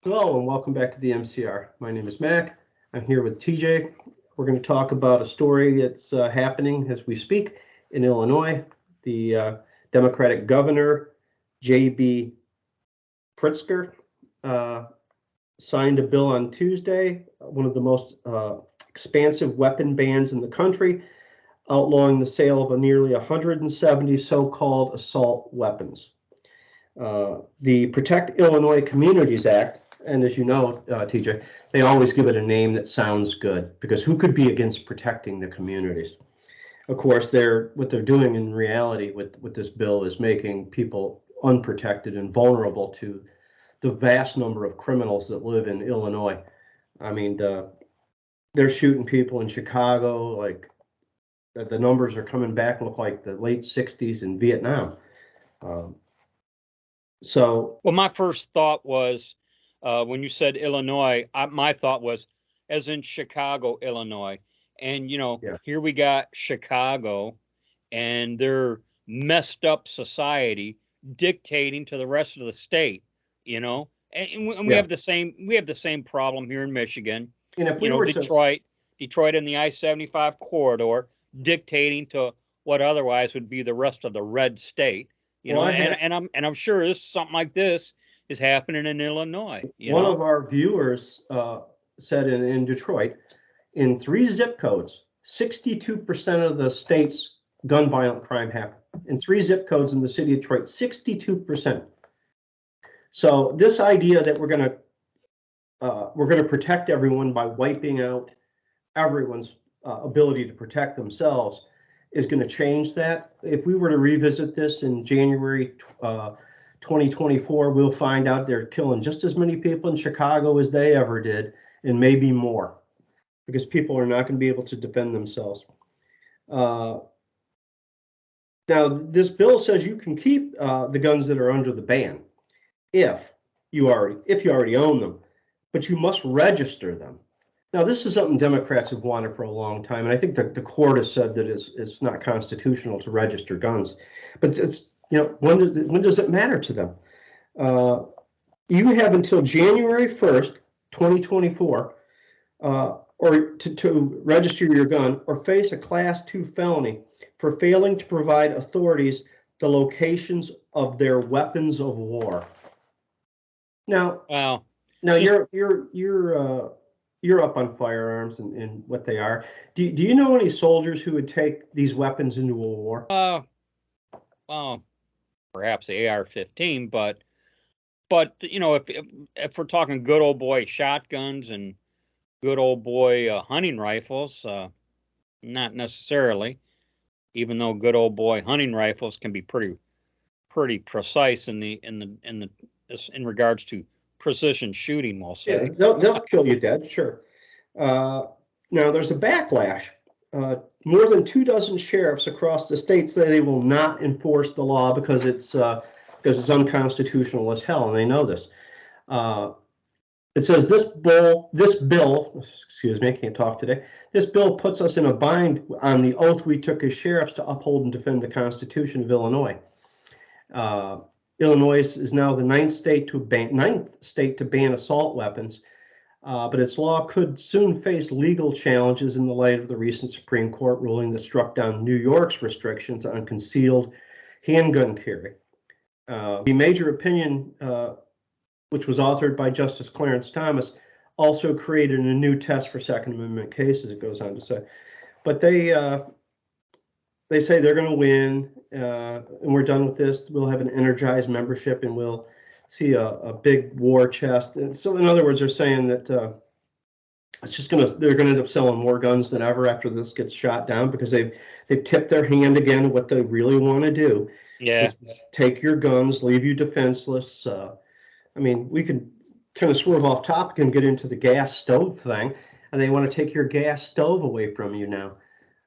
Hello and welcome back to the MCR. My name is Mac. I'm here with TJ. We're going to talk about a story that's happening as we speak in Illinois. The Democratic governor, J.B. Pritzker, uh, signed a bill on Tuesday, one of the most expansive weapon bans in the country, outlawing the sale of nearly 170 so-called assault weapons. The Protect Illinois Communities Act, and as you know, TJ, they always give it a name that sounds good because who could be against protecting the communities? Of course, what they're doing in reality with this bill is making people unprotected and vulnerable to the vast number of criminals that live in Illinois. I mean, they're shooting people in Chicago, like the numbers are coming back, look like the late 60s in Vietnam. Um, so Well, my first thought was when you said Illinois, my thought was as in Chicago, Illinois. And, yeah. here we got Chicago and their messed up society dictating to the rest of the state, you know. And we Yeah. have the same problem here in Michigan. And if we were to, Detroit in the I-75 corridor dictating to what otherwise would be the rest of the red state, well, I had and I'm sure something like this is happening in Illinois, one of our viewers said in Detroit, in 3 zip codes, 62% of the state's gun violent crime happened. In 3 zip codes in the city of Detroit, 62%. So this idea that we're going to protect everyone by wiping out everyone's ability to protect themselves is going to change that. If we were to revisit this in January 2024, we'll find out they're killing just as many people in Chicago as they ever did, and maybe more, because people are not going to be able to defend themselves. Uh, Now, this bill says you can keep the guns that are under the ban if you already own them, but you must register them. Now, this is something Democrats have wanted for a long time, and I think that the court has said that it's not constitutional to register guns. But it's, when does it matter to them? Uh, you have until January 1st, 2024, or to register your gun or face a Class 2 felony for failing to provide authorities the locations of their weapons of war. Now, wow, now just you're up on firearms and what they are. Do you know any soldiers who would take these weapons into a war? well, perhaps the AR-15, but if we're talking good old boy shotguns and good old boy hunting rifles, not necessarily. Even though good old boy hunting rifles can be pretty precise in regards to precision shooting, we'll Yeah, say. they'll kill you dead, sure. Uh, Now there's a backlash. More than 2 dozen sheriffs across the state say they will not enforce the law because it's unconstitutional as hell, and they know this. Uh, It says this bill, excuse me, I can't talk today. This bill puts us in a bind on the oath we took as sheriffs to uphold and defend the Constitution of Illinois. Uh, Illinois is now the ninth state to ban assault weapons, but its law could soon face legal challenges in the light of the recent Supreme Court ruling that struck down New York's restrictions on concealed handgun carry. The major opinion, which was authored by Justice Clarence Thomas, also created a new test for Second Amendment cases, it goes on to say. But they say they're going to win, and we're done with this. We'll have an energized membership, and we'll see a big war chest. And so, in other words, they're saying that they're going to end up selling more guns than ever after this gets shot down because they've tipped their hand again what they really want to do, Yeah, which is take your guns, leave you defenseless. I mean, we could kind of swerve off topic and get into the gas stove thing, and they want to take your gas stove away from you now.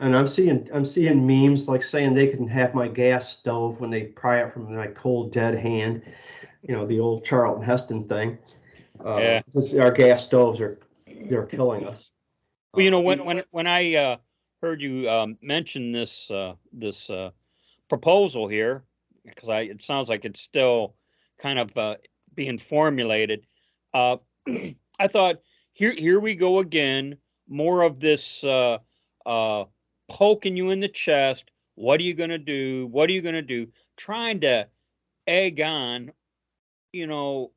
And I'm seeing memes like saying they can have my gas stove when they pry it from my cold dead hand. The old Charlton Heston thing. yeah. Our gas stoves they're killing us. Well, Uh, when I heard you mention this proposal here, because it sounds like it's still kind of being formulated. Uh, I thought, here we go again. More of this poking you in the chest. What are you going to do? What are you going to do? Trying to egg on, you know,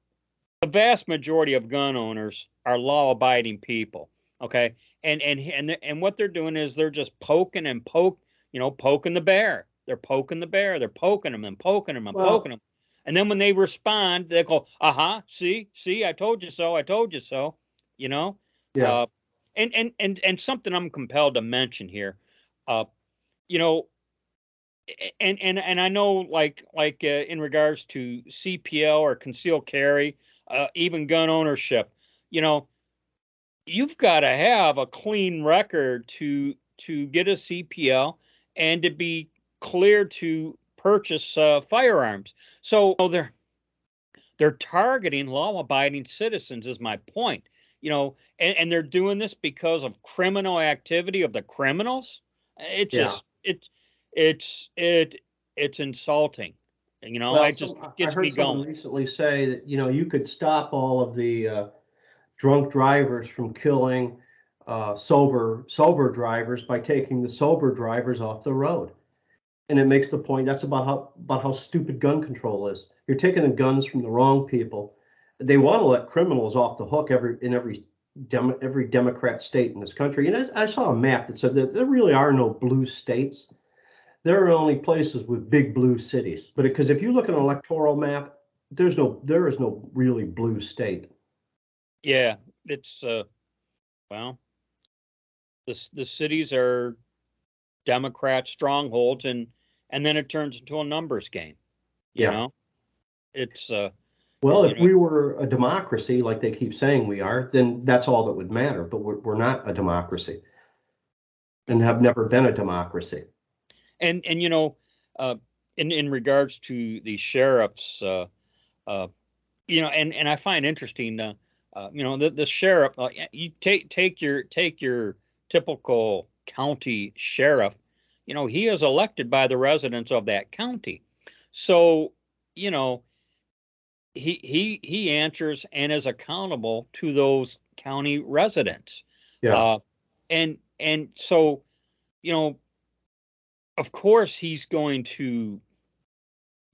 the vast majority of gun owners are law-abiding people. Okay, and what they're doing is they're just poking the bear. They're poking the bear. They're poking them and poking them and poking Well, them. And then when they respond, they go, see, I told you so, I told you so. You know, yeah, uh, and something I'm compelled to mention here. Uh, you know, and I know in regards to CPL or concealed carry, even gun ownership, you know, you've got to have a clean record to get a CPL and to be cleared to purchase firearms. So they're targeting law-abiding citizens is my point. And they're doing this because of criminal activity of the criminals. It yeah. just it's insulting. Well, It just I gets me heard someone going. recently say that, you could stop all of the drunk drivers from killing sober drivers by taking the sober drivers off the road. And it makes the point that's about how stupid gun control is. You're taking the guns from the wrong people. They want to let criminals off the hook every Democrat state in this country. And I saw a map that said that there really are no blue states. There are only places with big blue cities. But because if you look at an electoral map, there is no really blue state. Yeah, it's well, the cities are Democrat strongholds, and then it turns into a numbers game. You Yeah. know, it's Well, you if know, we were a democracy, like they keep saying we are, then that's all that would matter. But we're not a democracy and have never been a democracy. and uh, in regards to the sheriffs, uh, and I find interesting, the sheriff. You take your typical county sheriff. He is elected by the residents of that county, so you know he answers and is accountable to those county residents, Yes. uh, and so you know of course he's going to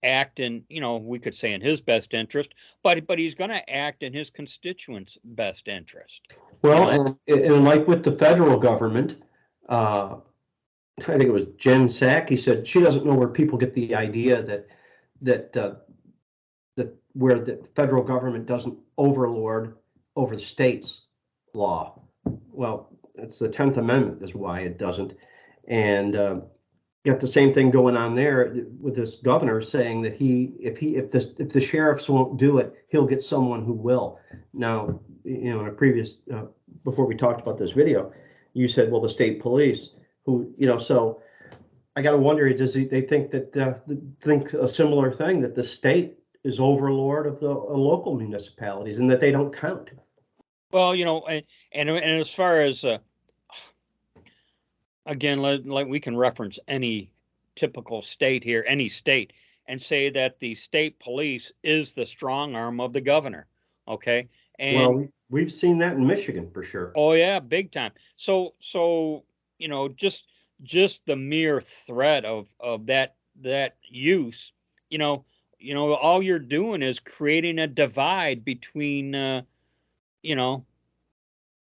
act in, we could say in his best interest, but he's going to act in his constituents' best interest. You Well, know, and like with the federal government, uh, I think it was Jen Psaki said she doesn't know where people get the idea that that where the federal government doesn't overlord over the state's law. Well, it's the 10th Amendment is why it doesn't. And you got the same thing going on there with this governor saying that if the sheriffs won't do it, he'll get someone who will. Now, in a previous before we talked about this video, you said, well, the state police, who, so I got to wonder, they think that think a similar thing, that the state is overlord of the local municipalities and that they don't count. well, and as far as again, like we can reference any typical state here, any state, and say that the state police is the strong arm of the governor. Okay, and Well, we've seen that in Michigan for sure. oh yeah, big time. So just the mere threat of that use, you know, all you're doing is creating a divide between you know,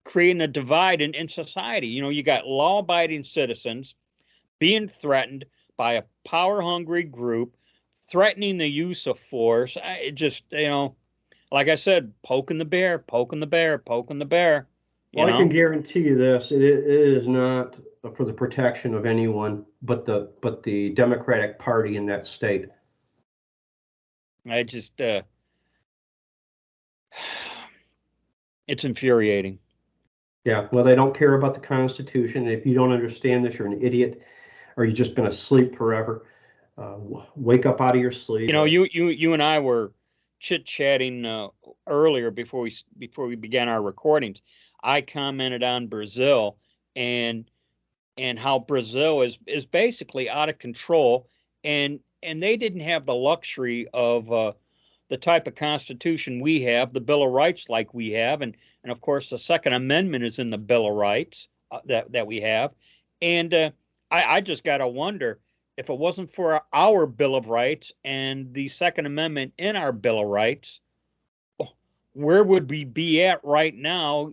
creating a divide in society. You got law-abiding citizens being threatened by a power-hungry group, threatening the use of force. It just, like I said, poking the bear, poking the bear, poking the bear, you Well, I can know? guarantee you this, it is not for the protection of anyone but the Democratic Party in that state. I just, it's infuriating. Yeah, well, they don't care about the Constitution. If you don't understand this, you're an idiot, or you've just been asleep forever. Wake up out of your sleep. You and I were chit-chatting earlier before we began our recordings. I commented on Brazil and how Brazil is basically out of control, and they didn't have the luxury of the type of Constitution we have, the Bill of Rights like we have, and of course the Second Amendment is in the Bill of Rights that we have, and I just gotta wonder if it wasn't for our Bill of Rights and the Second Amendment in our Bill of Rights, where would we be at right now?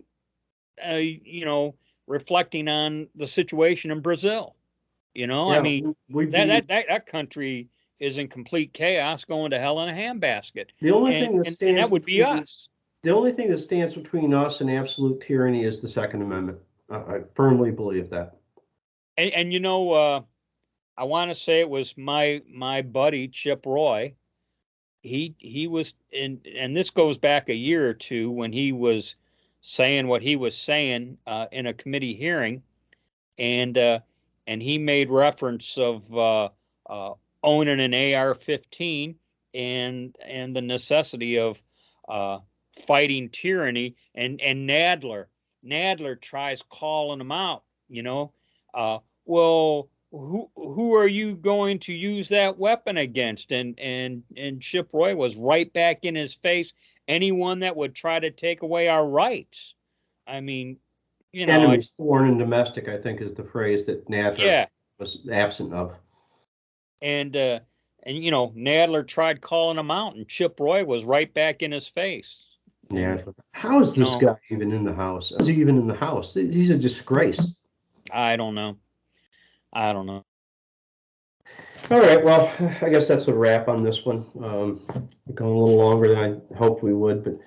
Reflecting on the situation in Brazil. I mean, that country is in complete chaos, going to hell in a handbasket. The only thing that stands and that would be us. The only thing that stands between us and absolute tyranny is the Second Amendment. I firmly believe that. And I want to say it was my buddy Chip Roy. He was and this goes back a year or two when he was saying what he was saying in a committee hearing, and he made reference of owning an AR-15 and the necessity of fighting tyranny, and Nadler tries calling him out. Well, who are you going to use that weapon against? And Chip Roy was right back in his face. Anyone that would try to take away our rights. I mean, enemies, foreign and domestic, I think, is the phrase that Nadler was absent of. And Nadler tried calling him out, and Chip Roy was right back in his face. Nadler. How is this guy even in the House? Is he even in the House? He's a disgrace. I don't know. All right, well, I guess that's a wrap on this one. We're going a little longer than I hoped we would, but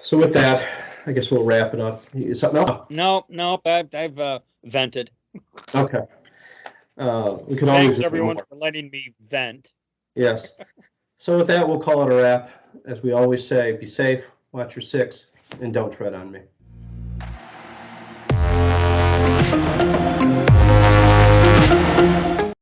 so with that, I guess we'll wrap it up. Something else? No, I've vented. Okay. We can Thanks everyone for letting me vent. Yes. So with that, we'll call it a wrap. As we always say, be safe, watch your six, and don't tread on me.